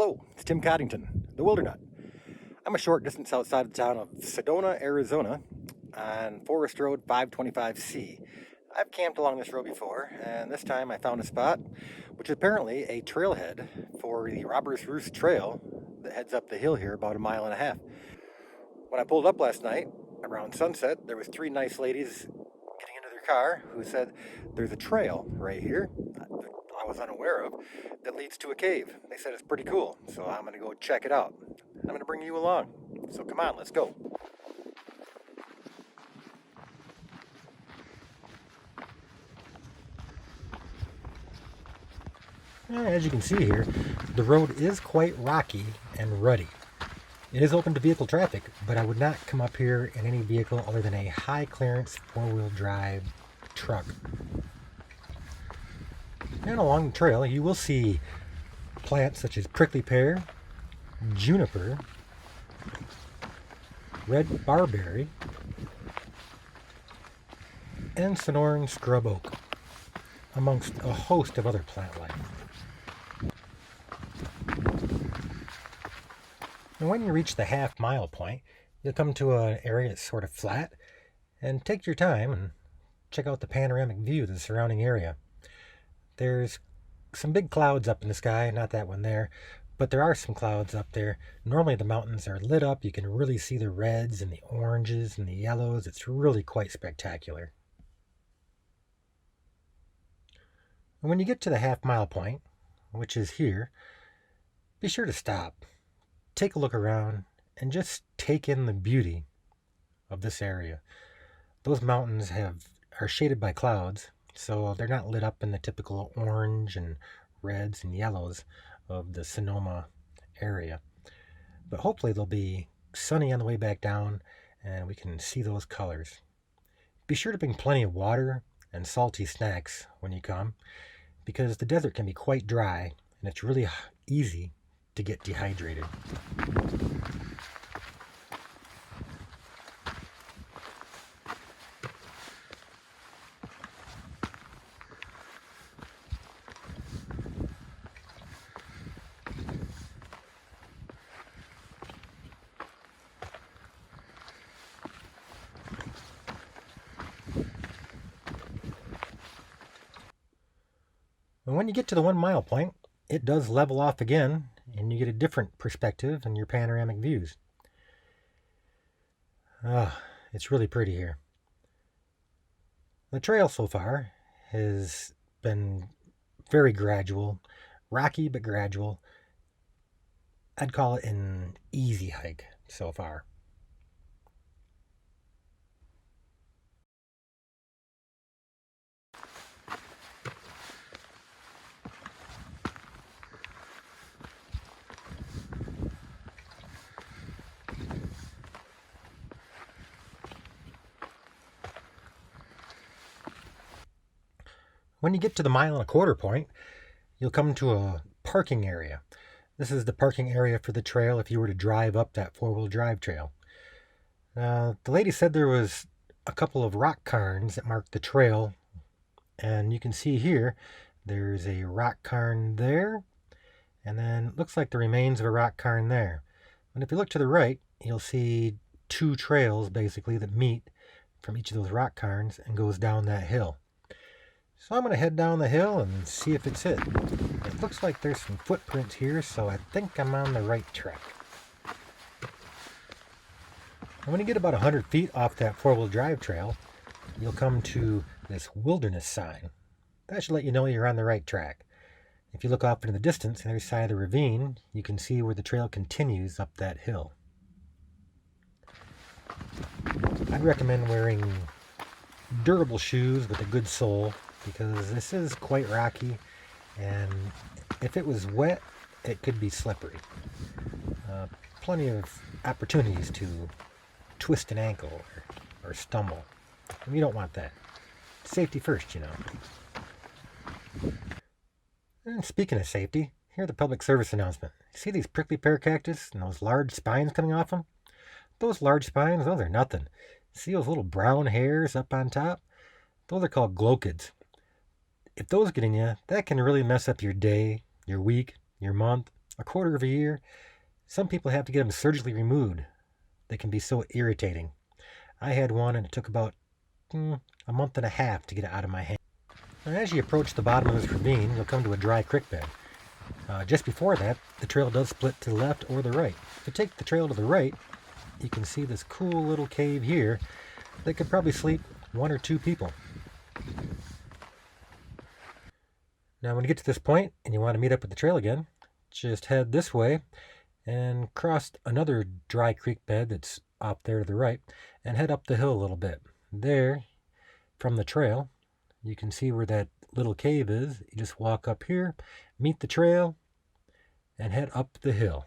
Hello, it's Tim Coddington, the Wildernut. I'm a short distance outside the town of Sedona, Arizona, on Forest Road 525C. I've camped along this road before, and this time I found a spot which is apparently a trailhead for the Robbers Roost trail that heads up the hill here about a mile and a half. When I pulled up last night, around sunset, there was three nice ladies getting into their car who said there's a trail right here I was unaware of that leads to a cave. They said it's pretty cool, so I'm going to go check it out. I'm going to bring you along. So come on, let's go. As you can see here, the road is quite rocky and rutty. It is open to vehicle traffic, but I would not come up here in any vehicle other than a high clearance four-wheel drive truck. And along the trail you will see plants such as prickly pear, juniper, red barberry, and Sonoran scrub oak, amongst a host of other plant life. And when you reach the half-mile point, you'll come to an area that's sort of flat, and take your time and check out the panoramic view of the surrounding area. There's some big clouds up in the sky, not that one there, but there are some clouds up there. Normally the mountains are lit up. You can really see the reds and the oranges and the yellows. It's really quite spectacular. And when you get to the half-mile point, which is here, be sure to stop, take a look around, and just take in the beauty of this area. Those mountains are shaded by clouds, so they're not lit up in the typical orange and reds and yellows of the Sonoma area. But hopefully they'll be sunny on the way back down and we can see those colors. Be sure to bring plenty of water and salty snacks when you come, because the desert can be quite dry and it's really easy to get dehydrated. And when you get to the 1 mile point, it does level off again, and you get a different perspective in your panoramic views. It's really pretty here. The trail so far has been very gradual, rocky but gradual. I'd call it an easy hike so far. When you get to the 1.25 mile point, you'll come to a parking area. This is the parking area for the trail if you were to drive up that four-wheel drive trail. The lady said there was a couple of rock cairns that marked the trail, and you can see here there's a rock cairn there, and then it looks like the remains of a rock cairn there. And if you look to the right, you'll see two trails basically that meet from each of those rock cairns and goes down that hill. So I'm going to head down the hill and see if it's it. It looks like there's some footprints here, so I think I'm on the right track. And when you get about 100 feet off that four-wheel drive trail, you'll come to this wilderness sign. That should let you know you're on the right track. If you look off into the distance, on the other side of the ravine, you can see where the trail continues up that hill. I'd recommend wearing durable shoes with a good sole, because this is quite rocky, and if it was wet, it could be slippery. Plenty of opportunities to twist an ankle or stumble. And you don't want that. Safety first, you know. And speaking of safety, here's the public service announcement. See these prickly pear cactus and those large spines coming off them? Those large spines, those are nothing. See those little brown hairs up on top? Those are called glochids. If those get in you, that can really mess up your day, your week, your month, a quarter of a year. Some people have to get them surgically removed. They can be so irritating. I had one and it took about a month and a half to get it out of my hand. And as you approach the bottom of this ravine, you'll come to a dry creek bed. Just before that, the trail does split to the left or the right. If you take the trail to the right, you can see this cool little cave here that could probably sleep 1 or 2 people. Now when you get to this point and you want to meet up with the trail again, just head this way and cross another dry creek bed that's up there to the right and head up the hill a little bit. There, from the trail, you can see where that little cave is. You just walk up here, meet the trail, and head up the hill.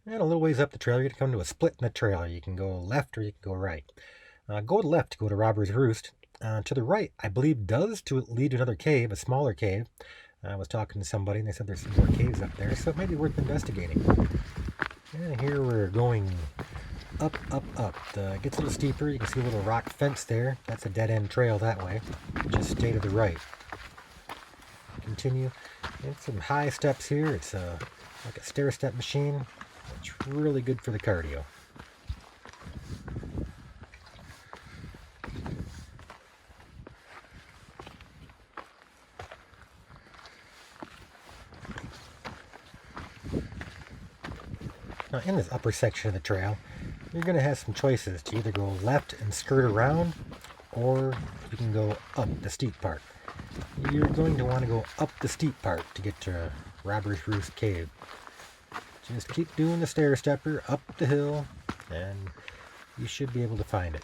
And a little ways up the trail, you're going to come to a split in the trail. You can go left or you can go right. Go to left to go to Robbers Roost. To the right, I believe, does to lead to another cave, a smaller cave. I was talking to somebody and they said there's some more caves up there, so it may be worth investigating. And here we're going up, up, up. It gets a little steeper. You can see a little rock fence there. That's a dead-end trail that way. Just stay to the right. Continue. And some high steps here. It's like a stair-step machine. It's really good for the cardio. Now in this upper section of the trail, you're going to have some choices to either go left and skirt around, or you can go up the steep part. You're going to want to go up the steep part to get to Robbers Roost Cave. Just keep doing the stair stepper up the hill and you should be able to find it.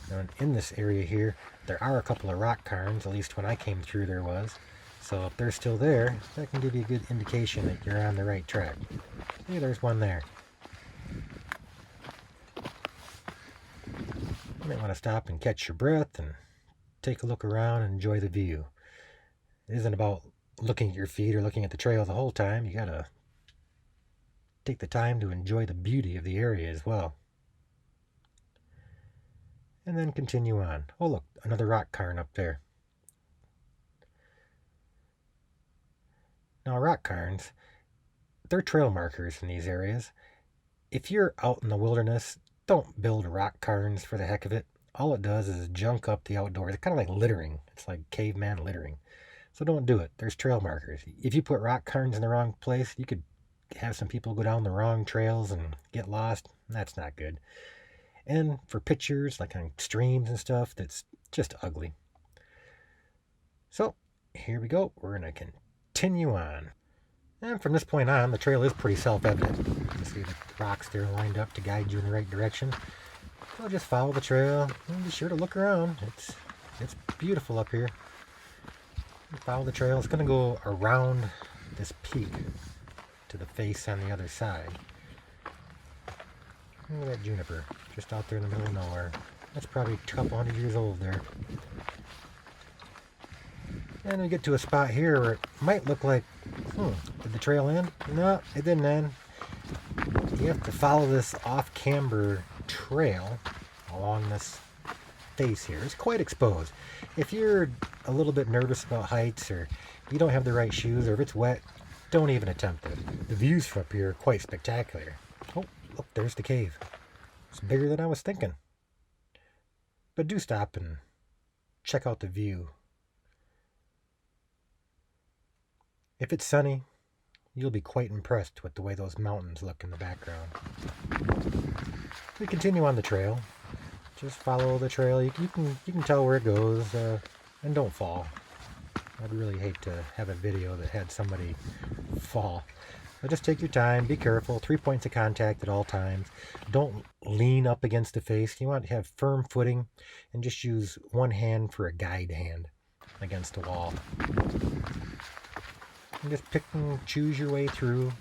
Now in this area here, there are a couple of rock cairns, at least when I came through there was. So if they're still there, that can give you a good indication that you're on the right track. Hey, there's one there. You might want to stop and catch your breath and take a look around and enjoy the view. It isn't about looking at your feet or looking at the trail the whole time. You gotta take the time to enjoy the beauty of the area as well. And then continue on. Oh look, another rock cairn up there. Now rock cairns, they're trail markers in these areas. If you're out in the wilderness, don't build rock cairns for the heck of it. All it does is junk up the outdoors. It's kind of like littering. It's like caveman littering. So don't do it. There's trail markers. If you put rock cairns in the wrong place, you could have some people go down the wrong trails and get lost. That's not good. And for pictures, like on streams and stuff, that's just ugly. So here we go. We're going to continue on. And from this point on, the trail is pretty self-evident. You can see the rocks there lined up to guide you in the right direction. So just follow the trail and be sure to look around. It's beautiful up here. Follow the trail. It's going to go around this peak to the face on the other side. Look at that juniper just out there in the middle of nowhere. That's probably a couple 100 years old there. And we get to a spot here where it might look like, did the trail end? No, it didn't end. You have to follow this off-camber trail along this face here. It's quite exposed. If you're a little bit nervous about heights, or you don't have the right shoes, or if it's wet, don't even attempt it. The views from up here are quite spectacular. Oh, look, there's the cave. It's bigger than I was thinking. But do stop and check out the view. If it's sunny, you'll be quite impressed with the way those mountains look in the background. We continue on the trail. Just follow the trail. You can tell where it goes, and don't fall. I'd really hate to have a video that had somebody fall. But just take your time, be careful, 3 points of contact at all times. Don't lean up against the face. You want to have firm footing and just use one hand for a guide hand against the wall. And just pick and choose your way through.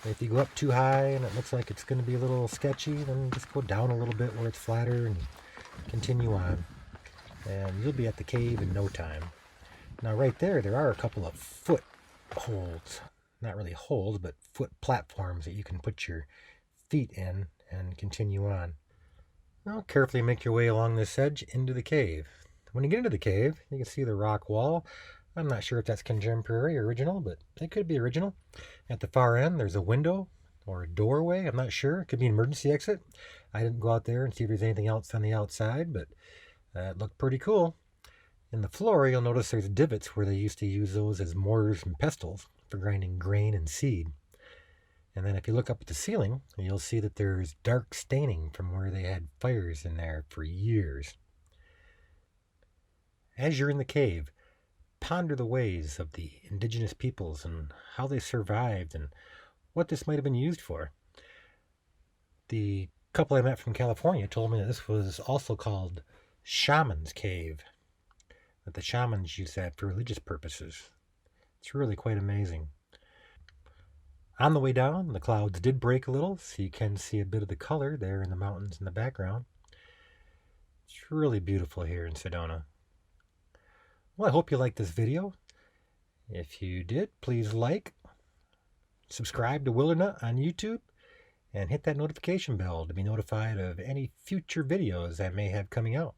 If you go up too high and it looks like it's going to be a little sketchy, then just go down a little bit where it's flatter and continue on. And you'll be at the cave in no time. Now right there are a couple of footholds. Not really holes, but foot platforms that you can put your feet in and continue on. Now carefully make your way along this edge into the cave. When you get into the cave, you can see the rock wall. I'm not sure if that's contemporary or original, but it could be original. At the far end, there's a window or a doorway. I'm not sure. It could be an emergency exit. I didn't go out there and see if there's anything else on the outside, but it looked pretty cool. In the floor, you'll notice there's divots where they used to use those as mortars and pestles for grinding grain and seed. And then if you look up at the ceiling, you'll see that there's dark staining from where they had fires in there for years. As you're in the cave, ponder the ways of the indigenous peoples and how they survived and what this might have been used for. The couple I met from California told me that this was also called Shaman's Cave, that the shamans used that for religious purposes. It's really quite amazing. On the way down, the clouds did break a little, so you can see a bit of the color there in the mountains in the background. It's really beautiful here in Sedona. Well, I hope you liked this video. If you did, please like, subscribe to Wildernut on YouTube, and hit that notification bell to be notified of any future videos I may have coming out.